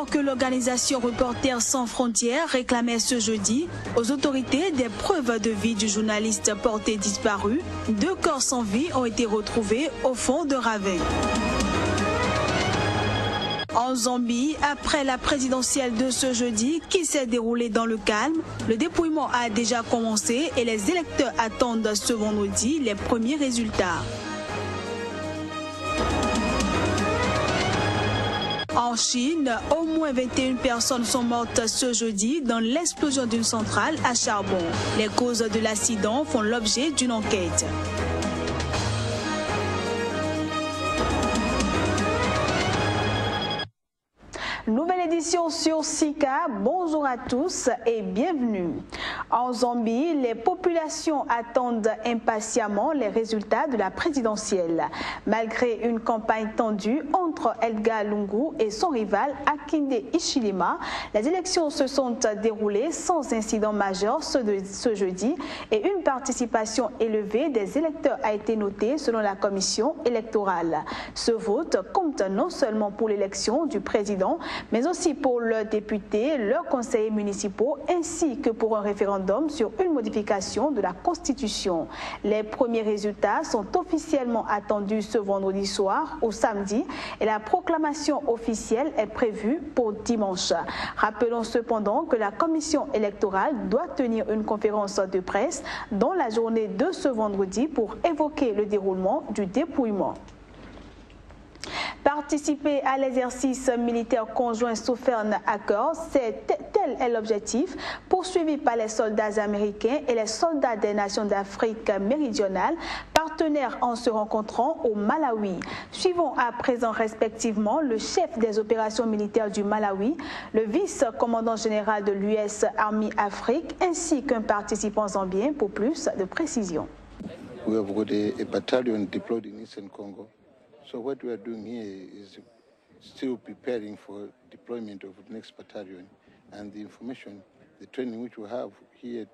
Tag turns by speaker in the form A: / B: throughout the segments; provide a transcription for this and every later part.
A: Alors que l'organisation Reporters sans frontières réclamait ce jeudi aux autorités des preuves de vie du journaliste porté disparu, 2 corps sans vie ont été retrouvés au fond de ravin. En Zambie, après la présidentielle de ce jeudi qui s'est déroulée dans le calme, le dépouillement a déjà commencé et les électeurs attendent ce vendredi les premiers résultats. En Chine, au moins 21 personnes sont mortes ce jeudi dans l'explosion d'une centrale à charbon. Les causes de l'accident font l'objet d'une enquête. Nouvelle édition sur Sika, bonjour à tous et bienvenue. En Zambie, les populations attendent impatiemment les résultats de la présidentielle. Malgré une campagne tendue entre Edgar Lungu et son rival Hakainde Hichilema, les élections se sont déroulées sans incident majeur ce jeudi et une participation élevée des électeurs a été notée selon la commission électorale. Ce vote compte non seulement pour l'élection du président, mais aussi pour leurs députés, leurs conseillers municipaux, ainsi que pour un référendum sur une modification de la Constitution. Les premiers résultats sont officiellement attendus ce vendredi soir ou samedi et la proclamation officielle est prévue pour dimanche. Rappelons cependant que la commission électorale doit tenir une conférence de presse dans la journée de ce vendredi pour évoquer le déroulement du dépouillement. Participer à l'exercice militaire conjoint Southern Accords, tel est l'objectif poursuivi par les soldats américains et les soldats des nations d'Afrique méridionale, partenaires en se rencontrant au Malawi. Suivons à présent respectivement le chef des opérations militaires du Malawi, le vice-commandant général de l'US Army Afrique, ainsi qu'un participant zambien pour plus de précision.
B: We have got a battalion deployed in Eastern Congo. So what we are doing here is still preparing for deployment of the next battalion, and the information, the training which we have here,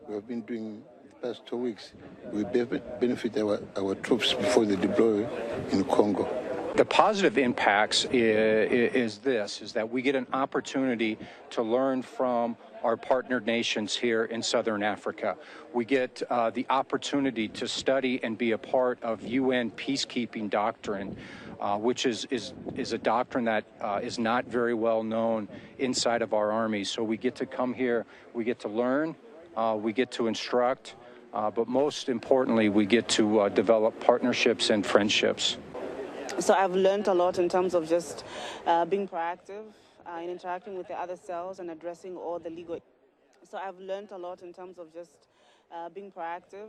B: we have been doing the past 2 weeks, will benefit our troops before they deploy in Congo.
C: The positive impacts is that we get an opportunity to learn from our partner nations here in Southern Africa. We get the opportunity to study and be a part of UN peacekeeping doctrine, which is a doctrine that is not very well known inside of our army. So we get to come here, we get to learn, we get to instruct, but most importantly, we get to develop partnerships and friendships.
D: So I've learned a lot in terms of just being proactive in interacting with the other cells and addressing all the legal. So I've learned a lot in terms of just being proactive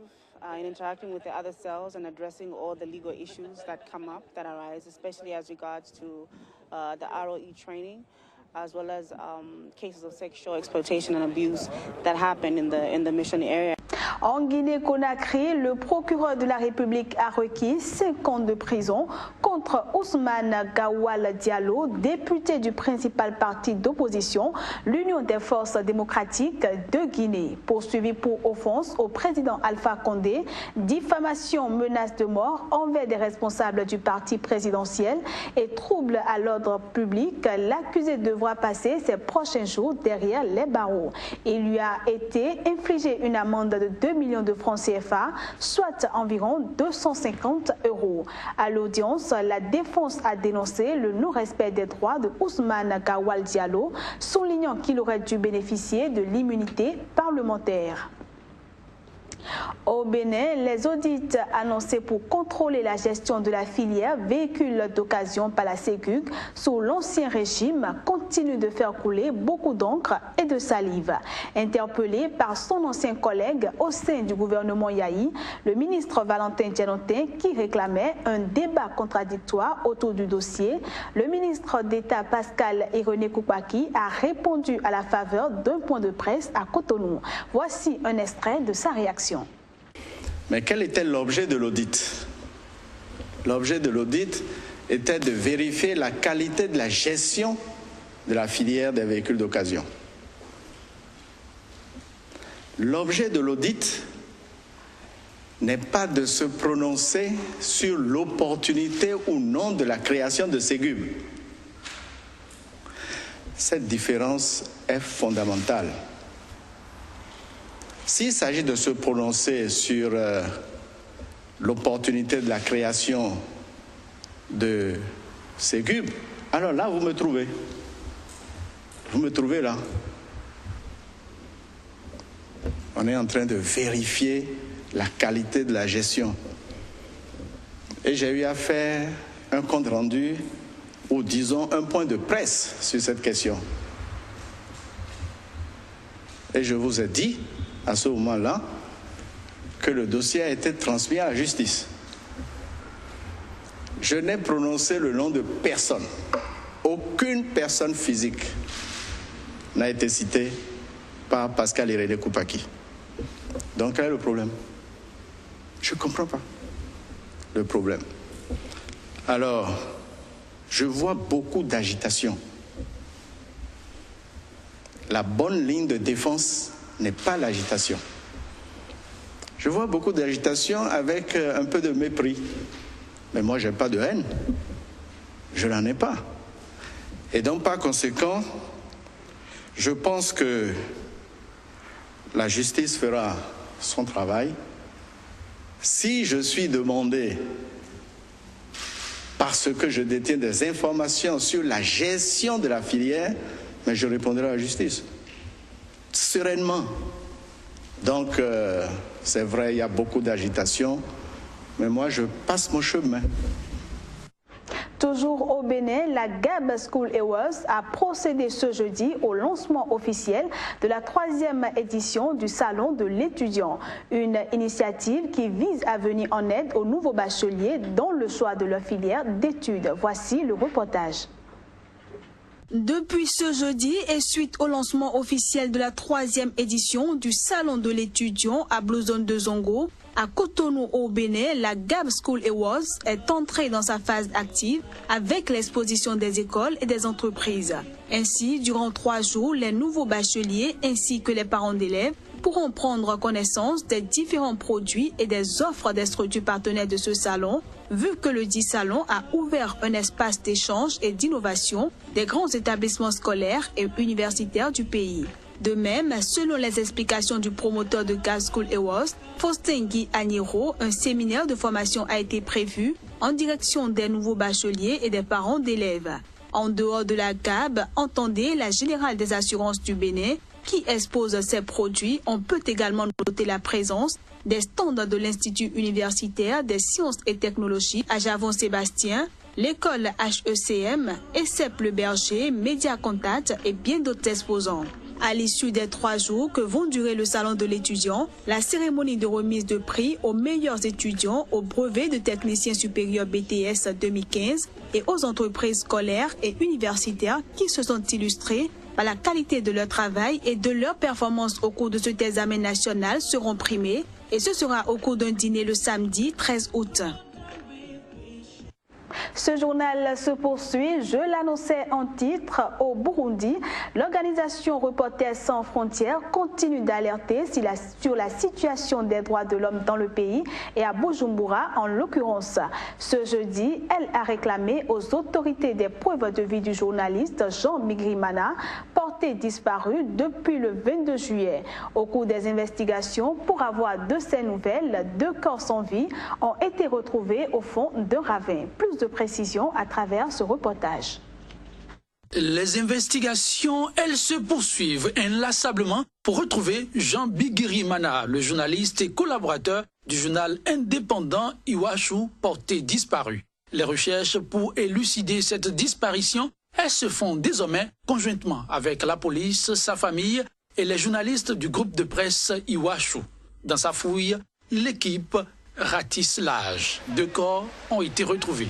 D: in interacting with the other cells and addressing all the legal issues that come up, that arise, especially as regards to the ROE training, as well as cases of sexual exploitation and abuse that happen in the mission area.
A: En Guinée-Conakry, le procureur de la République a requis 5 ans de prison contre Ousmane Gawal Diallo, député du principal parti d'opposition, l'Union des forces démocratiques de Guinée. Poursuivi pour offense au président Alpha Condé, diffamation, menace de mort envers des responsables du parti présidentiel et trouble à l'ordre public, l'accusé devra passer ses prochains jours derrière les barreaux. Il lui a été infligé une amende de 2 millions de francs CFA, soit environ 250 €. À l'audience, la défense a dénoncé le non-respect des droits de Ousmane Gawal Diallo, soulignant qu'il aurait dû bénéficier de l'immunité parlementaire. Au Bénin, les audits annoncés pour contrôler la gestion de la filière véhicules d'occasion par la Ségug sous l'ancien régime continuent de faire couler beaucoup d'encre et de salive. Interpellé par son ancien collègue au sein du gouvernement Yahi, le ministre Valentin Djanotin, qui réclamait un débat contradictoire autour du dossier, le ministre d'État Pascal Irénée Koupaki a répondu à la faveur d'un point de presse à Cotonou. Voici un extrait de sa réaction.
E: Mais quel était l'objet de l'audit? L'objet de l'audit était de vérifier la qualité de la gestion de la filière des véhicules d'occasion. L'objet de l'audit n'est pas de se prononcer sur l'opportunité ou non de la création de Ségub. cette différence est fondamentale. S'il s'agit de se prononcer sur l'opportunité de la création de ces cubes, alors là, vous me trouvez. Vous me trouvez là. On est en train de vérifier la qualité de la gestion. Et j'ai eu à faire un compte rendu ou disons un point de presse sur cette question. Et je vous ai dit à ce moment-là que le dossier a été transmis à la justice. Je n'ai prononcé le nom de personne. Aucune personne physique n'a été citée par Pascal Irénée Koupaki. Donc, quel est le problème? Je ne comprends pas le problème. Alors, je vois beaucoup d'agitation. La bonne ligne de défense n'est pas l'agitation. Je vois beaucoup d'agitation avec un peu de mépris. Mais moi, je n'ai pas de haine. Je n'en ai pas. Et donc, par conséquent, je pense que la justice fera son travail. Si je suis demandé, parce que je détiens des informations sur la gestion de la filière, mais je répondrai à la justice, sereinement. Donc, c'est vrai, il y a beaucoup d'agitation, mais moi, je passe mon chemin.
A: Toujours au Bénin, la Gab School Awards a procédé ce jeudi au lancement officiel de la 3e édition du Salon de l'étudiant. Une initiative qui vise à venir en aide aux nouveaux bacheliers dans le choix de leur filière d'études. Voici le reportage. Depuis ce jeudi et suite au lancement officiel de la 3e édition du Salon de l'étudiant à Blue Zone de Zongo, à Cotonou au Bénin, la Gab School Awards est entrée dans sa phase active avec l'exposition des écoles et des entreprises. Ainsi, durant 3 jours, les nouveaux bacheliers ainsi que les parents d'élèves pourront prendre connaissance des différents produits et des offres des structures partenaires de ce salon, vu que le dit salon a ouvert un espace d'échange et d'innovation des grands établissements scolaires et universitaires du pays. De même, selon les explications du promoteur de Gab School Awards, Faustin Guy Agnero, un séminaire de formation a été prévu en direction des nouveaux bacheliers et des parents d'élèves. En dehors de la Gab, entendez la Générale des Assurances du Bénin, qui expose ses produits. On peut également noter la présence des stands de l'Institut universitaire des sciences et technologies à Javon-Sébastien, l'école HECM, ESSEP Le Berger, Média Contact et bien d'autres exposants. À l'issue des 3 jours que vont durer le salon de l'étudiant, la cérémonie de remise de prix aux meilleurs étudiants au brevet de technicien supérieur BTS 2015 et aux entreprises scolaires et universitaires qui se sont illustrées par la qualité de leur travail et de leur performance au cours de cet examen national seront primés, et ce sera au cours d'un dîner le samedi 13 août. Ce journal se poursuit, je l'annonçais en titre, au Burundi, l'organisation Reporters sans frontières continue d'alerter sur la situation des droits de l'homme dans le pays et à Bujumbura en l'occurrence. Ce jeudi, elle a réclamé aux autorités des preuves de vie du journaliste Jean Bigirimana, porté disparu depuis le 22 juillet. Au cours des investigations, pour avoir de ces nouvelles, 2 corps sans vie ont été retrouvés au fond d'un ravin. Plus de précision à travers ce reportage.
F: Les investigations, elles se poursuivent inlassablement pour retrouver Jean Bigirimana, le journaliste et collaborateur du journal indépendant Iwachu, porté disparu. Les recherches pour élucider cette disparition, elles se font désormais conjointement avec la police, sa famille et les journalistes du groupe de presse Iwachu. Dans sa fouille, l'équipe ratisse l'âge. 2 corps ont été retrouvés.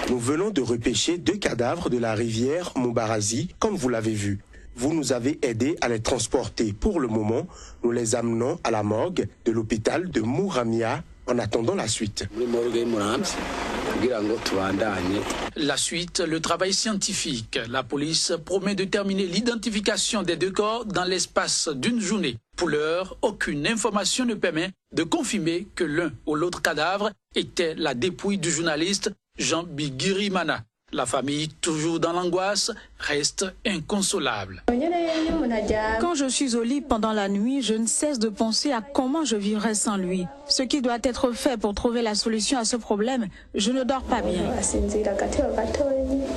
G: Nous venons de repêcher 2 cadavres de la rivière Moubarazi, comme vous l'avez vu. Vous nous avez aidés à les transporter. Pour le moment, nous les amenons à la morgue de l'hôpital de Mouramia en attendant la suite.
F: La suite, le travail scientifique. La police promet de terminer l'identification des 2 corps dans l'espace d'une journée. Pour l'heure, aucune information ne permet de confirmer que l'un ou l'autre cadavre était la dépouille du journaliste Jean Bigirimana. La famille, toujours dans l'angoisse, reste inconsolable.
H: Quand je suis au lit pendant la nuit, je ne cesse de penser à comment je vivrai sans lui. Ce qui doit être fait pour trouver la solution à ce problème, je ne dors pas bien.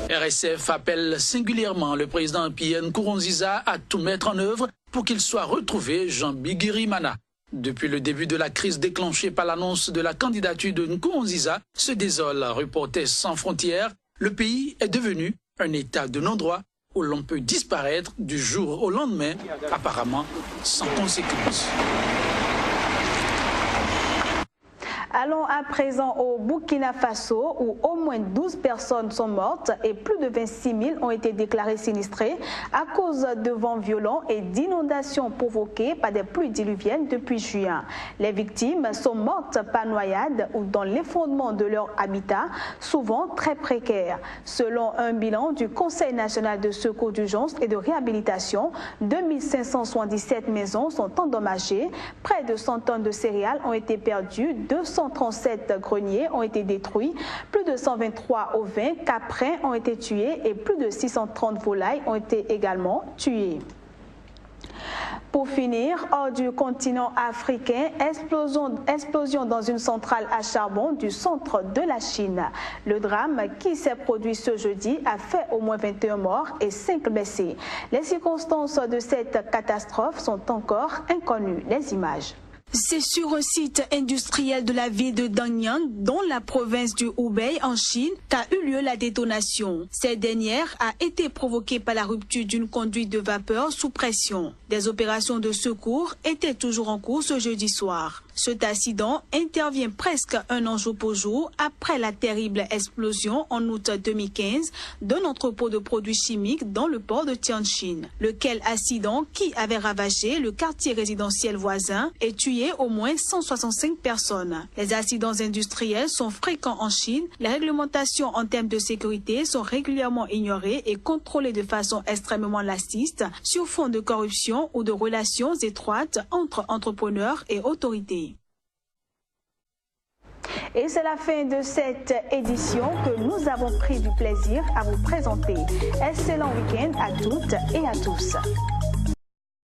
F: RSF appelle singulièrement le président Pierre Nkurunziza à tout mettre en œuvre pour qu'il soit retrouvé Jean Bigirimana. Depuis le début de la crise déclenchée par l'annonce de la candidature de Nkurunziza, se désole Reporters sans frontières. Le pays est devenu un état de non-droit où l'on peut disparaître du jour au lendemain, apparemment sans conséquence.
A: Allons à présent au Burkina Faso où au moins 12 personnes sont mortes et plus de 26 000 ont été déclarées sinistrées à cause de vents violents et d'inondations provoquées par des pluies diluviennes depuis juin. Les victimes sont mortes par noyade ou dans l'effondrement de leur habitat, souvent très précaire. Selon un bilan du Conseil national de secours d'urgence et de réhabilitation, 2577 maisons sont endommagées, près de 100 tonnes de céréales ont été perdues, 237 greniers ont été détruits, plus de 123 ovins caprins ont été tués et plus de 630 volailles ont été également tuées. Pour finir, hors du continent africain, explosion dans une centrale à charbon du centre de la Chine. Le drame qui s'est produit ce jeudi a fait au moins 21 morts et 5 blessés. Les circonstances de cette catastrophe sont encore inconnues. Les images.
H: C'est sur un site industriel de la ville de Danyang, dans la province du Hubei en Chine, qu'a eu lieu la détonation. Cette dernière a été provoquée par la rupture d'une conduite de vapeur sous pression. Des opérations de secours étaient toujours en cours ce jeudi soir. Cet accident intervient presque un an jour pour jour après la terrible explosion en août 2015 d'un entrepôt de produits chimiques dans le port de Tianjin. Lequel accident qui avait ravagé le quartier résidentiel voisin et tué au moins 165 personnes. Les accidents industriels sont fréquents en Chine. Les réglementations en termes de sécurité sont régulièrement ignorées et contrôlées de façon extrêmement laxiste sur fond de corruption ou de relations étroites entre entrepreneurs et autorités.
A: Et c'est la fin de cette édition que nous avons pris du plaisir à vous présenter. Excellent week-end à toutes et à tous.